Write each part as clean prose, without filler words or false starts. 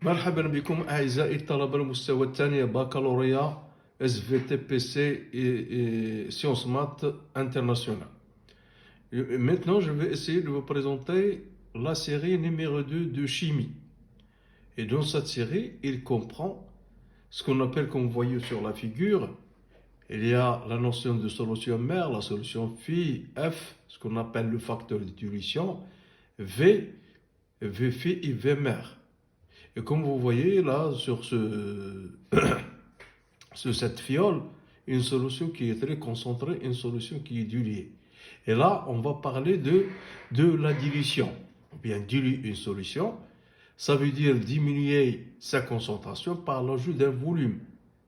مرحبا بكم أعزائي الطلبة المستوى الثاني بكالوريا SVT-PC et Sciences Maths International. Maintenant, je vais essayer de vous présenter la série numéro 2 de chimie. Et dans cette série, il comprend ce qu'on appelle, comme vous voyez sur la figure, il y a la notion de solution mère, la solution phi, F, ce qu'on appelle le facteur de dilution, V, V phi et V mère. Et comme vous voyez là sur cette fiole, une solution qui est très concentrée, une solution qui est diluée. Et là, on va parler de la dilution. Ou bien diluer une solution, ça veut dire diminuer sa concentration par l'ajout d'un volume.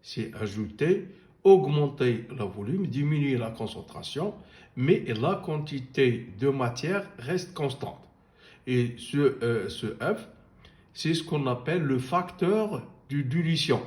C'est ajouter, augmenter le volume, diminuer la concentration, mais la quantité de matière reste constante. Et ce F, c'est ce qu'on appelle le facteur de dilution.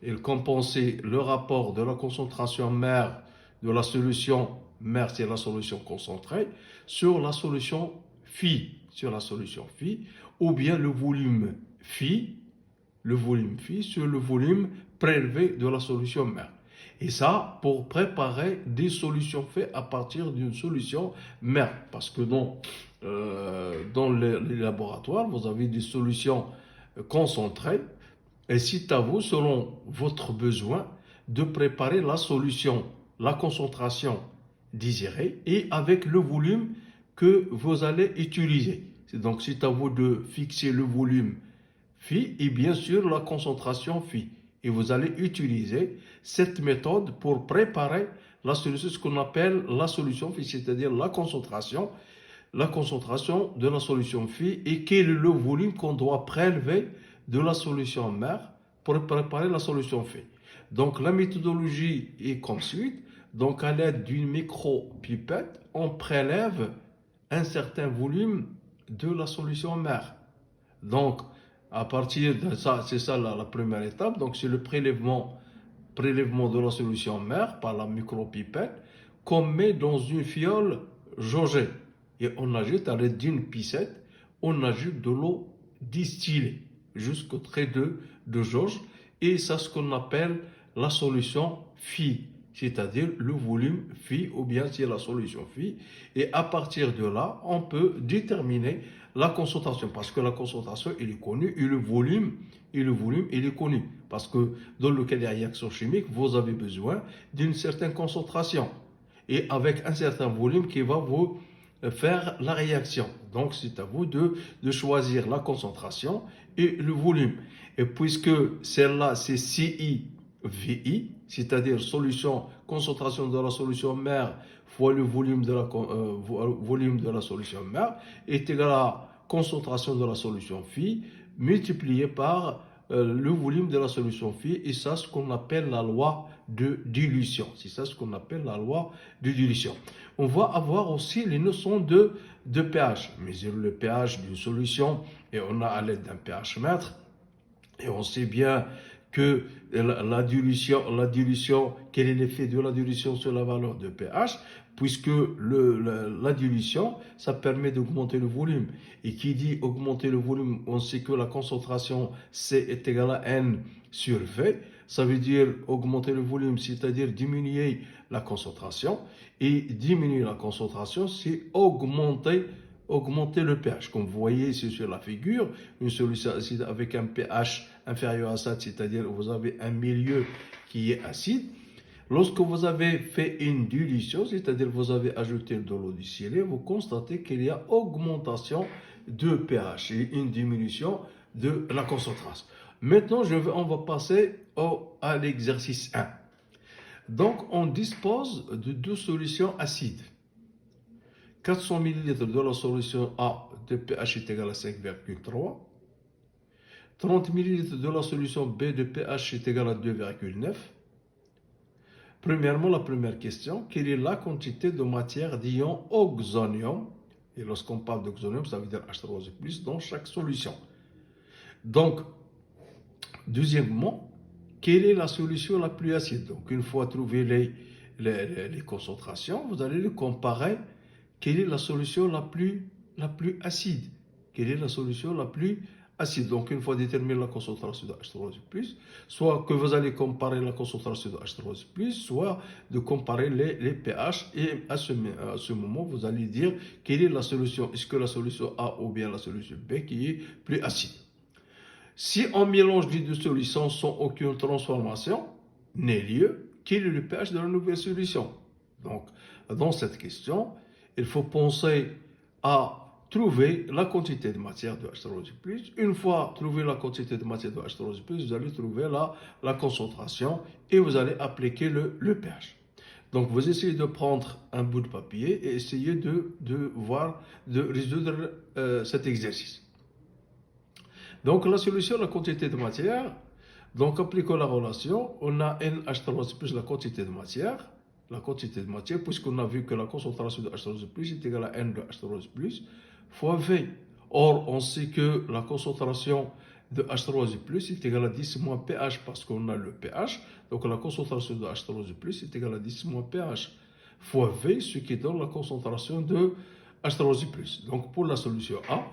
Il compensait le rapport de la concentration mère de la solution, mère c'est la solution concentrée, sur la solution phi, ou bien le volume phi sur le volume prélevé de la solution mère. Et ça, pour préparer des solutions faites à partir d'une solution mère. Parce que dans les laboratoires, vous avez des solutions concentrées. Et c'est à vous, selon votre besoin, de préparer la solution, la concentration désirée et avec le volume que vous allez utiliser. Donc, c'est à vous de fixer le volume phi et bien sûr la concentration phi. Et vous allez utiliser cette méthode pour préparer la solution, ce qu'on appelle la solution phi, c'est-à-dire la concentration de la solution phi et quel est le volume qu'on doit prélever de la solution mère pour préparer la solution phi. Donc la méthodologie est comme suit. Donc à l'aide d'une micro-pipette, on prélève un certain volume de la solution mère. Donc à partir de ça, c'est ça la première étape. Donc c'est le prélèvement de la solution mère par la micropipette qu'on met dans une fiole jaugée. Et on ajoute à l'aide d'une piscette, on ajoute de l'eau distillée jusqu'au trait de jauge. Et c'est ce qu'on appelle la solution phi, c'est-à-dire le volume phi ou bien c'est la solution phi. Et à partir de là, on peut déterminer la concentration parce que la concentration elle est connue et le volume il est connu parce que dans le cas des réactions chimiques, vous avez besoin d'une certaine concentration et avec un certain volume qui va vous faire la réaction. Donc c'est à vous de choisir la concentration et le volume. Et puisque celle-là c'est CI/VI, c'est-à-dire concentration de la solution mère fois le volume de la solution mère est égal à concentration de la solution phi multiplié par le volume de la solution phi, et ça ce qu'on appelle la loi de dilution. C'est ça ce qu'on appelle la loi de dilution. On va avoir aussi les notions de pH. Mesurer le pH d'une solution et on a à l'aide d'un pH mètre. Et on sait bien que la dilution, quel est l'effet de la dilution sur la valeur de pH, puisque la dilution, ça permet d'augmenter le volume. Et qui dit augmenter le volume, on sait que la concentration C est égale à N sur V. Ça veut dire augmenter le volume, c'est-à-dire diminuer la concentration. Et diminuer la concentration, c'est augmenter le pH. Comme vous voyez ici sur la figure, une solution acide avec un pH inférieur à 7, c'est-à-dire que vous avez un milieu qui est acide. Lorsque vous avez fait une dilution, c'est-à-dire que vous avez ajouté de l'eau distillée, vous constatez qu'il y a augmentation de pH et une diminution de la concentration. Maintenant, on va passer à l'exercice 1. Donc, on dispose de deux solutions acides. 400 ml de la solution A de pH est égal à 5,3. 30 ml de la solution B de pH est égal à 2,9. Premièrement, la première question, quelle est la quantité de matière d'ion oxonium? Et lorsqu'on parle d'oxonium, ça veut dire H3O+, dans chaque solution. Donc, deuxièmement, quelle est la solution la plus acide? Donc, une fois trouvé les concentrations, vous allez les comparer. Quelle est la solution la plus acide? Quelle est la solution la plus acide. Donc, une fois déterminée la concentration de H3O+, soit que vous allez comparer la concentration de H3O+, soit de comparer les pH. Et à ce moment, vous allez dire quelle est la solution. Est-ce que la solution A ou bien la solution B qui est plus acide? Si on mélange les deux solutions sans aucune transformation n'ait lieu, quel est le pH de la nouvelle solution? Donc, dans cette question, il faut penser à trouver la quantité de matière de H3O+. Une fois trouvé la quantité de matière de H3O+, vous allez trouver la concentration et vous allez appliquer le pH. Donc, vous essayez de prendre un bout de papier et essayez de résoudre cet exercice. Donc, la solution, la quantité de matière. Donc, appliquons la relation. On a NH3 plus la quantité de matière. La quantité de matière, puisqu'on a vu que la concentration de H3 plus est égale à N de H3 plus fois V. Or, on sait que la concentration de H3 plus est égale à 10 moins pH parce qu'on a le pH. Donc, la concentration de H3 plus est égale à 10 moins pH fois V, ce qui donne la concentration de H3 plus. Donc, pour la solution A,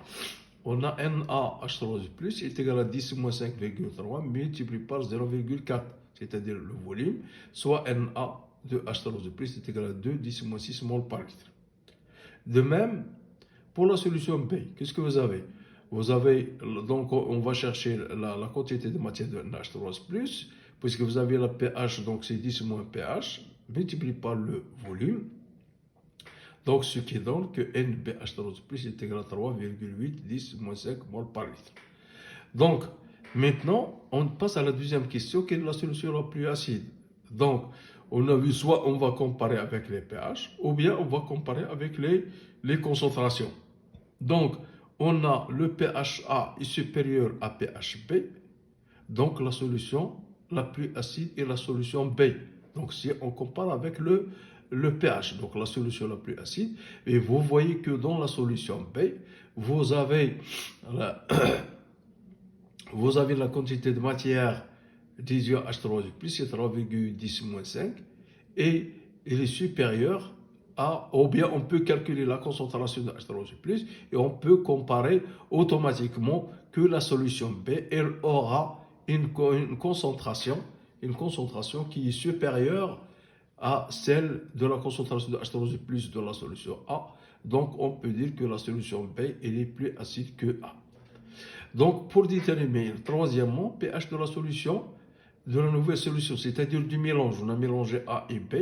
on a NaH3+ est égal à 10 moins 5,3 multiplié par 0,4, c'est-à-dire le volume, soit Na de H3+ est égal à 2, 10 moins 6 mol par litre. De même, pour la solution B, qu'est-ce que vous avez? Vous avez, donc on va chercher la quantité de matière de NH3+, puisque vous avez la pH, donc c'est 10 moins pH, multiplié par le volume. Donc, ce qui donne que NBH3+ est égal à 3,8 10 moins 5 mol par litre. Donc, maintenant, on passe à la deuxième question, quelle est la solution la plus acide? Donc, on a vu soit on va comparer avec les pH, ou bien on va comparer avec les concentrations. Donc, on a le pH A est supérieur à pH B, donc la solution la plus acide est la solution B. Donc, si on compare avec le pH, donc la solution la plus acide, et vous voyez que dans la solution B, vous avez la, vous avez la quantité de matière d'ion H3+, c'est 3,10-5, et il est supérieur à, ou bien on peut calculer la concentration de H3+, et on peut comparer automatiquement que la solution B, elle aura une concentration qui est supérieure à celle de la concentration de H3+ de la solution A. Donc, on peut dire que la solution B elle est plus acide que A. Donc, pour déterminer, troisièmement, pH de la solution, de la nouvelle solution, c'est-à-dire du mélange. On a mélangé A et B.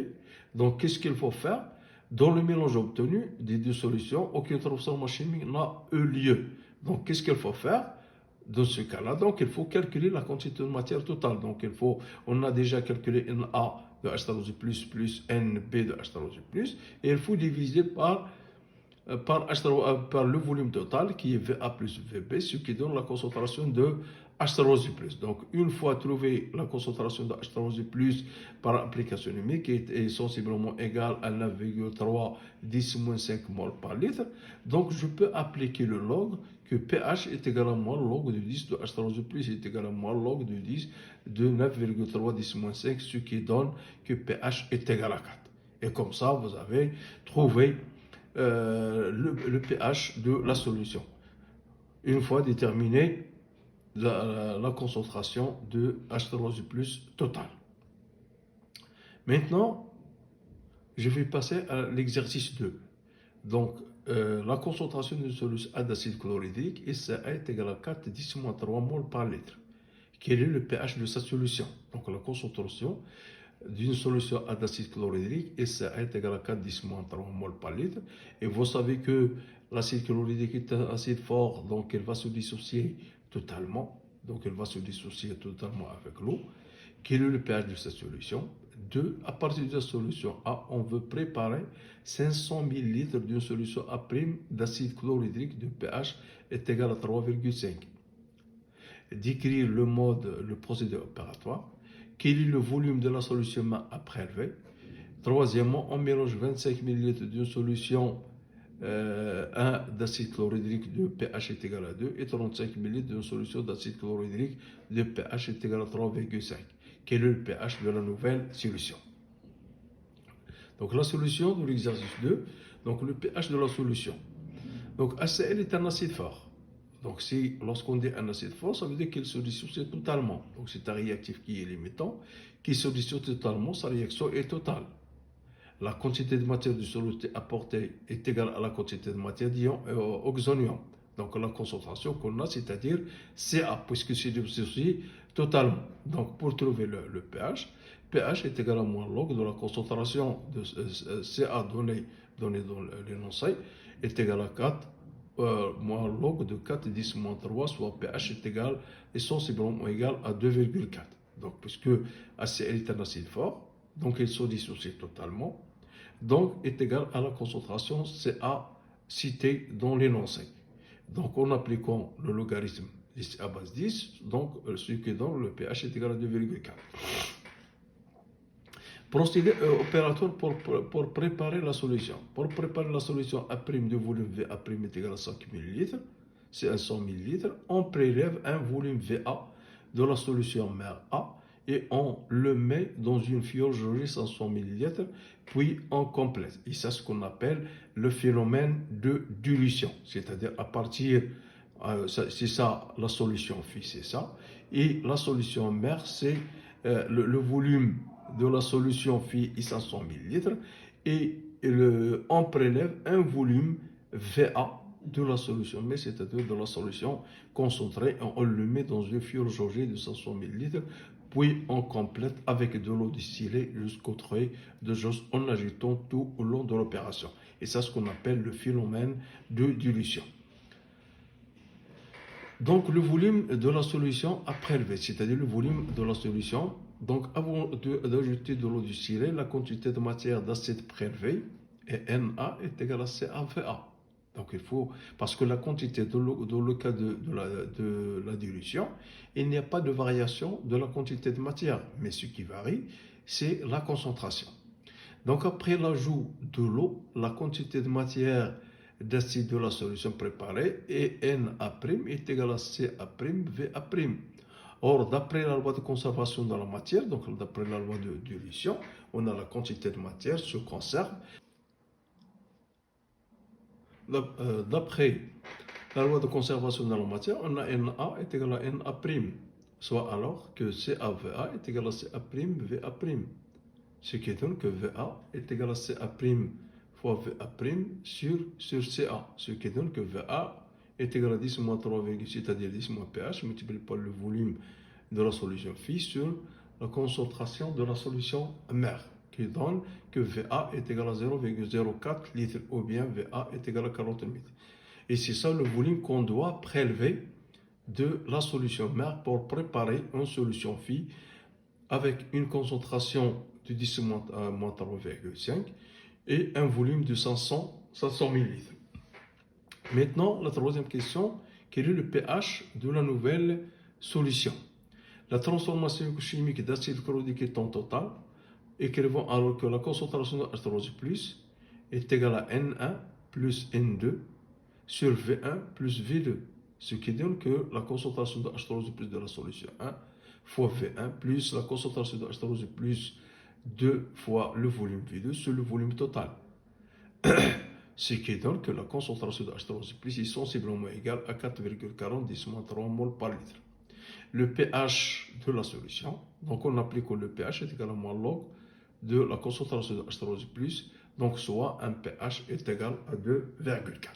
Donc, qu'est-ce qu'il faut faire? Dans le mélange obtenu des deux solutions, aucune transformation chimique n'a eu lieu. Donc, qu'est-ce qu'il faut faire? Dans ce cas-là, donc, il faut calculer la quantité de matière totale. Donc, on a déjà calculé Na de H3+ plus NB de H3+, et il faut diviser par le volume total qui est VA plus VB, ce qui donne la concentration de H3+. Donc, une fois trouvé la concentration de H3+ par application numérique qui est sensiblement égale à 9,3 10-5 mol par litre, donc je peux appliquer le log que pH est égal à moins log de 10 de H3+ est égal à moins log de 10 de 9,3 10-5, ce qui donne que pH est égal à 4. Et comme ça, vous avez trouvé le pH de la solution. Une fois déterminé la concentration de H3+ totale. Maintenant, je vais passer à l'exercice 2. Donc, la concentration d'une solution A d'acide chlorhydrique SAA est égale à 4 10-3 mol par litre. Quel est le pH de sa solution? Donc, la concentration d'une solution à d'acide chlorhydrique SAA est égale à 4 10-3 mol par litre. Et vous savez que l'acide chlorhydrique est un acide fort, donc elle va se dissocier totalement. Donc elle va se dissocier totalement avec l'eau. Quel est le pH de cette solution? 2. À partir de la solution A, on veut préparer 500 ml d'une solution A' d'acide chlorhydrique de pH est égal à 3,5. Décrire le procédé opératoire. Quel est le volume de la solution à prélever? Troisièmement, on mélange 25 ml d'une solution 1 d'acide chlorhydrique de pH est égal à 2 et 35 ml d'une solution d'acide chlorhydrique de pH est égal à 3,5. Quel est le pH de la nouvelle solution? Donc la solution de l'exercice 2, donc le pH de la solution. Donc HCl est un acide fort. Donc, lorsqu'on dit un acide fort, ça veut dire qu'il se dissocie totalement. Donc, c'est un réactif qui est limitant, qui se dissocie totalement, sa réaction est totale. La quantité de matière du solide apportée est égale à la quantité de matière d'ion oxonium. Donc, la concentration qu'on a, c'est-à-dire Ca, puisque c'est dissocié totalement. Donc, pour trouver le pH, pH est égal à moins log de la concentration de Ca donnée dans l'énoncé est égal à 4 moins log de 4 10 moins 3, soit pH est égal et sensiblement égal à 2,4. Donc, puisque HCl est un acide fort, donc il se dissocie totalement, donc est égal à la concentration Ca citée dans l'énoncé. Donc, en appliquant le logarithme 10 à base 10, donc ce qui donne le pH est égal à 2,4. Procédé opératoire pour préparer la solution. Pour préparer la solution A' de volume Va' est égal à 5 ml, c'est un 100 ml. On prélève un volume Va de la solution mère A et on le met dans une fiole jaugée 500 ml, puis on complète. Et c'est ce qu'on appelle le phénomène de dilution, c'est-à-dire à partir, c'est ça la solution phi, c'est ça, et la solution mère, c'est le volume de la solution phi est 500 ml et on prélève un volume Va de la solution, mais c'est-à-dire de la solution concentrée, on le met dans une fiole jaugée de 500 ml, puis on complète avec de l'eau distillée jusqu'au trait de jauge en agitant tout au long de l'opération. Et c'est ce qu'on appelle le phénomène de dilution. Donc le volume de la solution à prélever, c'est-à-dire le volume de la solution. Donc avant d'ajouter de l'eau distillée, la quantité de matière d'acide prélevé et Na est égale à CaVa. Donc il faut, parce que la quantité dans le cas de la dilution, il n'y a pas de variation de la quantité de matière, mais ce qui varie, c'est la concentration. Donc après l'ajout de l'eau, la quantité de matière d'acide de la solution préparée et Na' est égal à Ca', Va'. Or, d'après la loi de conservation de la matière, donc d'après la loi de dilution, on a la quantité de matière se conserve. D'après la loi de conservation de la matière, on a Na est égal à Na', soit alors que CaVa est égal à Ca', Va'. Ce qui donne que Va est égal à Ca' fois Va' sur Ca. Ce qui donne que Va est égal à 10 moins 3, c'est-à-dire 10 moins pH, multiplié par le volume de la solution phi sur la concentration de la solution mère, qui donne que Va est égal à 0,04 litres ou bien Va est égal à 40 litres. Et c'est ça le volume qu'on doit prélever de la solution mère pour préparer une solution phi avec une concentration de 10 moins 3,5 et un volume de 500 ml. Maintenant, la troisième question, quel est le pH de la nouvelle solution? La transformation chimique d'acide chlorhydrique est en total, écrivant alors que la concentration de H3+ est égale à N1 plus N2 sur V1 plus V2, ce qui donne que la concentration de H3+ de la solution 1 fois V1 plus la concentration de H3+ 2 fois le volume V2 sur le volume total. Ce qui donne que la concentration de H3+ est sensiblement égale à 4,40 10-3 mol par litre. Le pH de la solution, donc on applique le pH est égal à moins log de la concentration de H3+, donc soit un pH est égal à 2,4.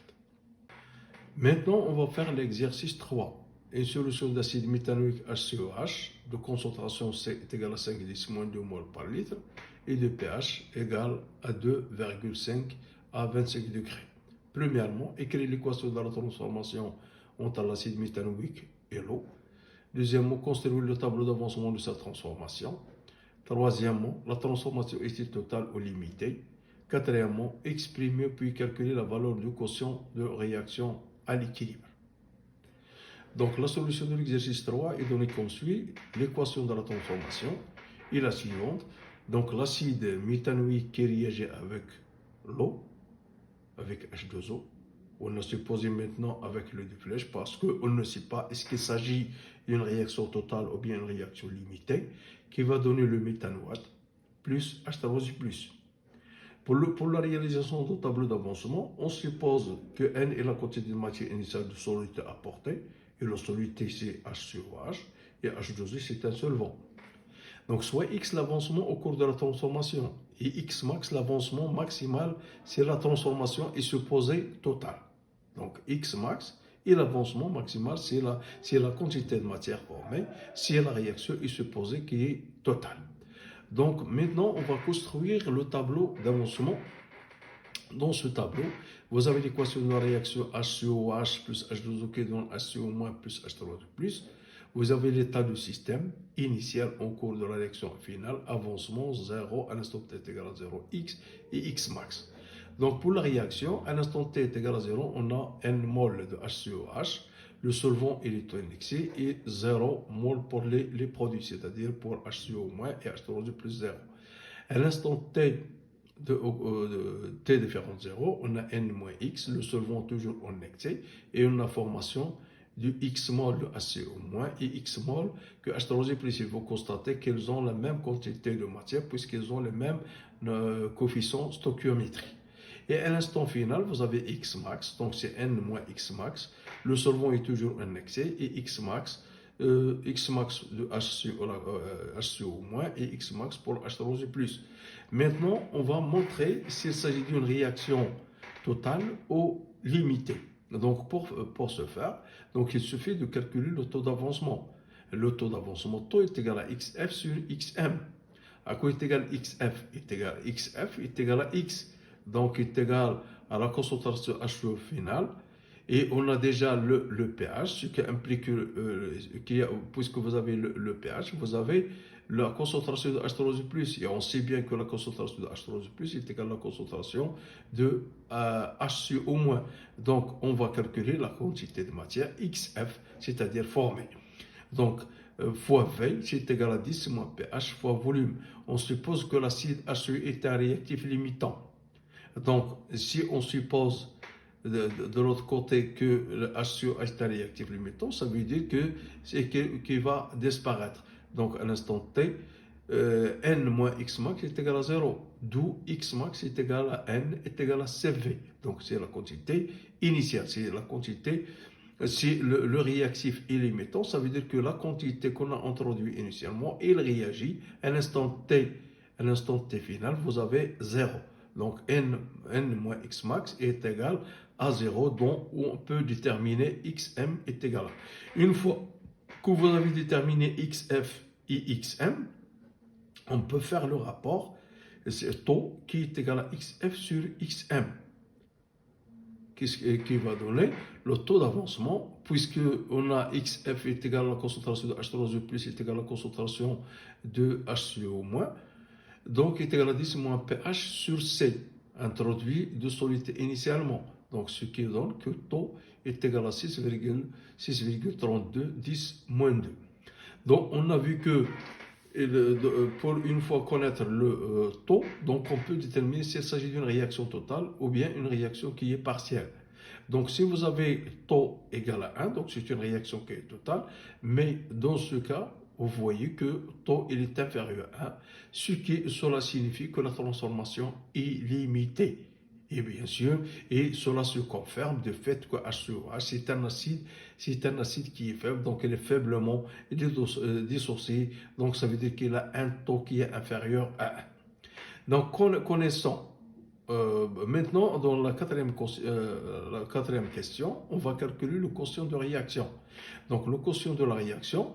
Maintenant, on va faire l'exercice 3. Une solution d'acide méthanoïque HCOH de concentration C est égale à 5,10-2 mol par litre et de pH égal à 2,5 à 25 degrés. Premièrement, écrire l'équation de la transformation entre l'acide méthanoïque et l'eau. Deuxièmement, construire le tableau d'avancement de sa transformation. Troisièmement, la transformation est-elle totale ou limitée. Quatrièmement, exprimer puis calculer la valeur du quotient de réaction à l'équilibre. Donc la solution de l'exercice 3 est donnée comme suit. L'équation de la transformation est la suivante. Donc l'acide méthanoïque qui réagit avec l'eau, avec H2O. On a supposé maintenant avec le deux flèches parce qu'on ne sait pas est-ce qu'il s'agit d'une réaction totale ou bien une réaction limitée qui va donner le méthanoate plus H3+. Pour la réalisation du tableau d'avancement, on suppose que N est la quantité de matière initiale de soluté apportée, et la soluté c'est H sur H, et H2O c'est un solvant. Donc soit X l'avancement au cours de la transformation, et X max l'avancement maximal si la transformation est supposée totale. Donc X max et l'avancement maximal c'est la quantité de matière formée si la réaction est supposée qui est totale. Donc maintenant on va construire le tableau d'avancement. Dans ce tableau, vous avez l'équation de la réaction HCOH plus H2O qui donne HCO- plus H3O plus. Vous avez l'état du système initial en cours de la réaction finale, avancement 0, à l'instant t est égal à 0, x et x max. Donc pour la réaction, à l'instant t est égal à 0, on a n mol de HCOH, le solvant est indexé et 0 mol pour les produits, c'est-à-dire pour HCO- et H3O plus 0. À l'instant t de t différent de 0, on a n moins x, le solvant toujours en excès, et on a formation du x mol de HCO- et x mol que H3O plus. Il faut constater qu'elles ont la même quantité de matière puisqu'elles ont le même coefficient stoichiométrique. Et à l'instant final, vous avez x max, donc c'est n moins x max, le solvant est toujours en excès, et x max de HCO- et x max pour H3O plus. Maintenant, on va montrer s'il s'agit d'une réaction totale ou limitée. Donc, pour ce faire, donc il suffit de calculer le taux d'avancement. Le taux d'avancement taux est égal à xf sur xm. À quoi est égal xf? Est égal à xf est égal à x. Donc, est égal à la concentration HCO finale. Et on a déjà le pH, ce qui implique puisque vous avez le pH, vous avez la concentration de H3O+. Et on sait bien que la concentration de H3O+, est égale à la concentration de HCO-. Donc, on va calculer la quantité de matière XF, c'est-à-dire formée. Donc, fois V, c'est égal à 10 moins pH fois volume. On suppose que l'acide HCO est un réactif limitant. Donc, si on suppose de l'autre côté que le HCO est un réactif limitant, ça veut dire que c'est qu'il va disparaître. Donc, à l'instant T, n moins x max est égal à 0, d'où x max est égal à n est égal à CV. Donc, c'est la quantité initiale, c'est la quantité. Si le réactif est limitant, ça veut dire que la quantité qu'on a introduite initialement, il réagit à l'instant T final, vous avez 0. Donc n moins x max est égal à 0, donc on peut déterminer xm est égal à. Une fois que vous avez déterminé xf et xm, on peut faire le rapport, c'est taux qui est égal à xf sur xm, qui va donner le taux d'avancement, puisque on a xf est égal à la concentration de H3O plus est égal à la concentration de HCO-. Donc, est égal à 10 moins pH sur C, introduit de solidité initialement. Donc, ce qui donne que taux est égal à 6,32, 10 moins 2. Donc, on a vu que pour une fois connaître le taux, donc on peut déterminer s'il s'agit d'une réaction totale ou bien une réaction qui est partielle. Donc, si vous avez taux égal à 1, donc c'est une réaction qui est totale, mais dans ce cas, vous voyez que taux il est inférieur à 1, cela signifie que la transformation est limitée. Et bien sûr, et cela se confirme de fait que HCOH c'est un acide qui est faible, donc il est faiblement dissocié, donc ça veut dire qu'il a un taux qui est inférieur à 1. Donc connaissant maintenant, dans la quatrième question, on va calculer le quotient de réaction. Donc, le quotient de la réaction,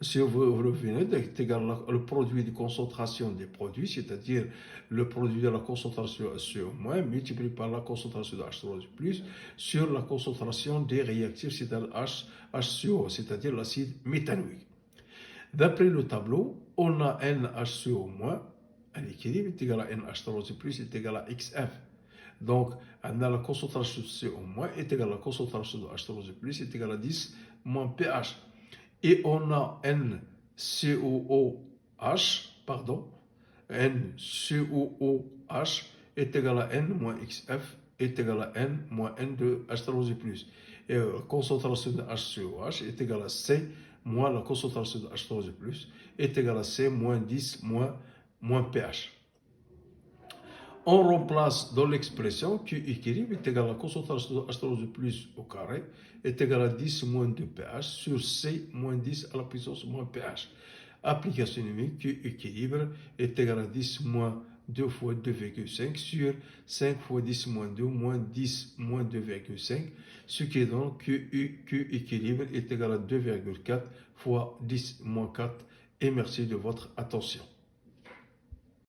si vous revenez, est égal à le produit de concentration des produits, c'est-à-dire le produit de la concentration HCO- multiplié par la concentration de H3O+, sur la concentration des réactifs, c'est-à-dire HCO, c'est-à-dire l'acide méthanoïque. D'après le tableau, on a NHCO- à l'équilibre est égal à NH3O+ est égal à XF. Donc, on a la concentration de CO- est égale à la concentration de H3O+ est égale à 10 moins pH. Et on a NCOOH est égal à N moins XF est égal à N moins N de H3O+. Et la concentration de HCOH est égale à C moins la concentration de H3O+, est égale à C moins 10 moins pH. On remplace dans l'expression Q équilibre est égal à la constante astrologie plus au carré est égal à 10 moins 2 pH sur C moins 10 à la puissance moins pH. Application numérique Q équilibre est égal à 10 moins 2 fois 2,5 sur 5 fois 10 moins 2 moins 10 moins 2,5, ce qui est donc Q équilibre est égal à 2,4 fois 10 moins 4. Et merci de votre attention.